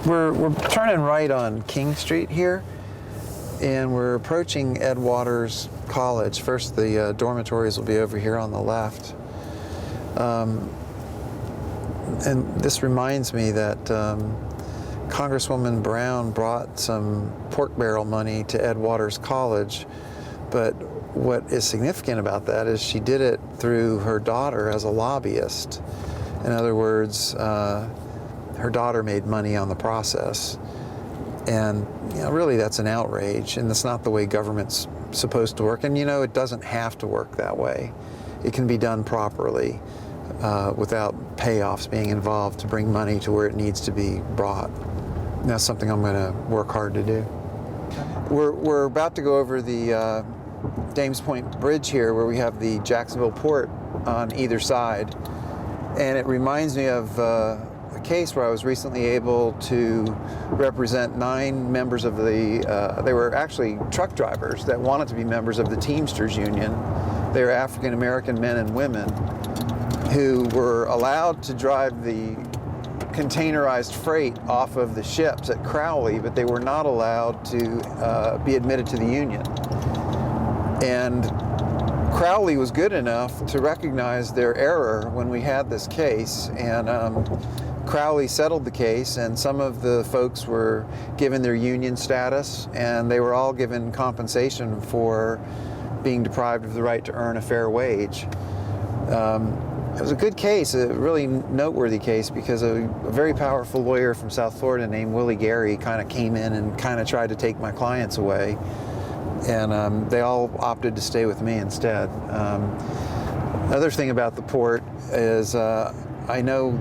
We're turning right on King Street here, and we're approaching Ed Waters College. First, the dormitories will be over here on the left. And this reminds me that Congresswoman Brown brought some pork barrel money to Ed Waters College, but what is significant about that is she did it through her daughter as a lobbyist. In other words, her daughter made money on the process. And really that's an outrage, and that's not the way government's supposed to work. And it doesn't have to work that way. It can be done properly without payoffs being involved to bring money to where it needs to be brought. And that's something I'm going to work hard to do. We're about to go over the Dames Point Bridge here, where we have the Jacksonville Port on either side. And it reminds me of a case where I was recently able to represent 9 members of the, they were actually truck drivers that wanted to be members of the Teamsters Union. They were African American men and women who were allowed to drive the containerized freight off of the ships at Crowley, but they were not allowed to be admitted to the union. And Crowley was good enough to recognize their error when we had this case, and Crowley settled the case, and some of the folks were given their union status, and they were all given compensation for being deprived of the right to earn a fair wage. It was a good case, a really noteworthy case, because a very powerful lawyer from South Florida named Willie Gary kind of came in and kind of tried to take my clients away. And they all opted to stay with me instead. Another thing about the port is I know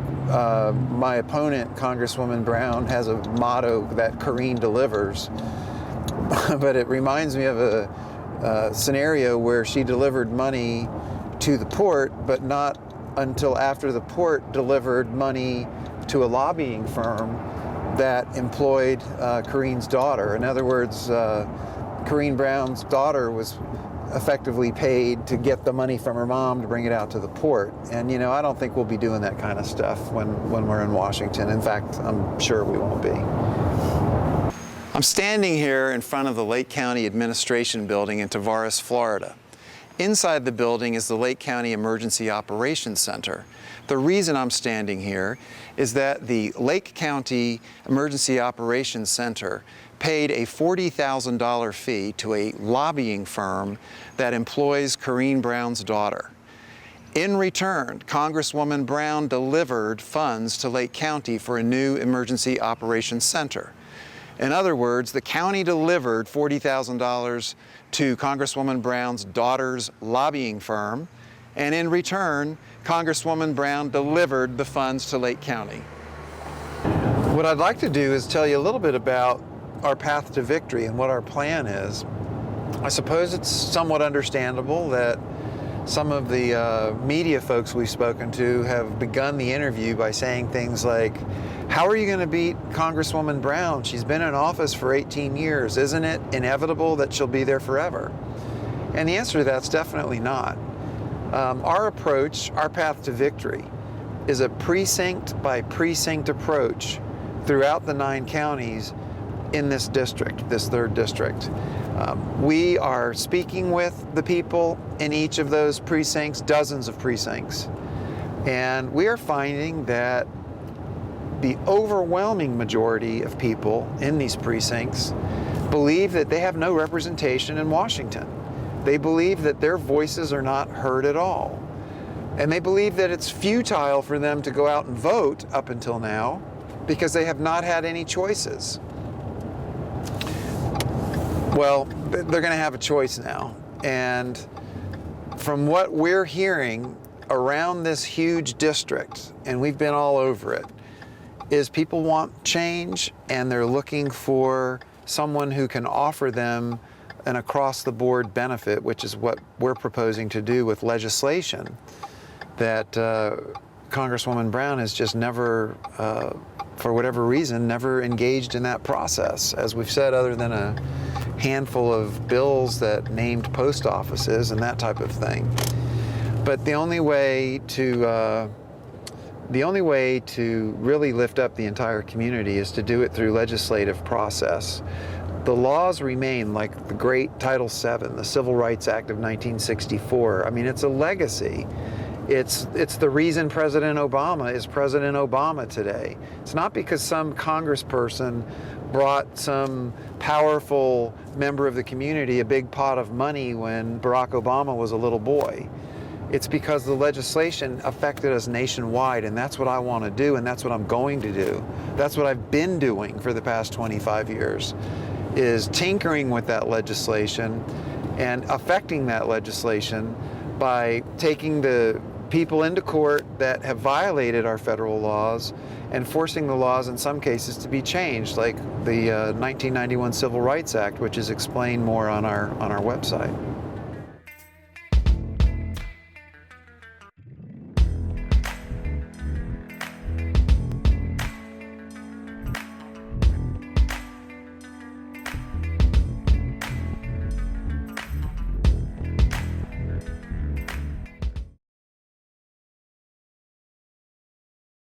my opponent, Congresswoman Brown, has a motto that Karine delivers, but it reminds me of a scenario where she delivered money to the port, but not until after the port delivered money to a lobbying firm that employed Karine's daughter. In other words, Karine Brown's daughter was effectively paid to get the money from her mom to bring it out to the port. And I don't think we'll be doing that kind of stuff when we're in Washington. In fact, I'm sure we won't be. I'm standing here in front of the Lake County Administration Building in Tavares, Florida. Inside the building is the Lake County Emergency Operations Center. The reason I'm standing here is that the Lake County Emergency Operations Center paid a $40,000 fee to a lobbying firm that employs Karine Brown's daughter. In return, Congresswoman Brown delivered funds to Lake County for a new emergency operations center. In other words, the county delivered $40,000 to Congresswoman Brown's daughter's lobbying firm, and in return, Congresswoman Brown delivered the funds to Lake County. What I'd like to do is tell you a little bit about our path to victory and what our plan is. I suppose it's somewhat understandable that some of the media folks we've spoken to have begun the interview by saying things like, how are you going to beat Congresswoman Brown? She's been in office for 18 years. Isn't it inevitable that she'll be there forever? And the answer to that's definitely not. Our approach, our path to victory, is a precinct by precinct approach throughout the 9 counties in this district, this 3rd district. We are speaking with the people in each of those precincts, dozens of precincts, and we are finding that the overwhelming majority of people in these precincts believe that they have no representation in Washington. They believe that their voices are not heard at all. And they believe that it's futile for them to go out and vote up until now because they have not had any choices. Well, they're going to have a choice now. And from what we're hearing around this huge district, and we've been all over it, is people want change, and they're looking for someone who can offer them an across-the-board benefit, which is what we're proposing to do with legislation that Congresswoman Brown has just never, for whatever reason, never engaged in that process. As we've said, other than a handful of bills that named post offices and that type of thing. But the only way to the only way to really lift up the entire community is to do it through legislative process. The laws remain, like the great Title VII, the Civil Rights Act of 1964. I mean, it's a legacy. It's the reason President Obama is President Obama today. It's not because some congressperson brought some powerful member of the community a big pot of money when Barack Obama was a little boy. It's because the legislation affected us nationwide, and that's what I want to do, and that's what I'm going to do. That's what I've been doing for the past 25 years, is tinkering with that legislation and affecting that legislation by taking the people into court that have violated our federal laws and forcing the laws in some cases to be changed, like the 1991 Civil Rights Act, which is explained more on our website.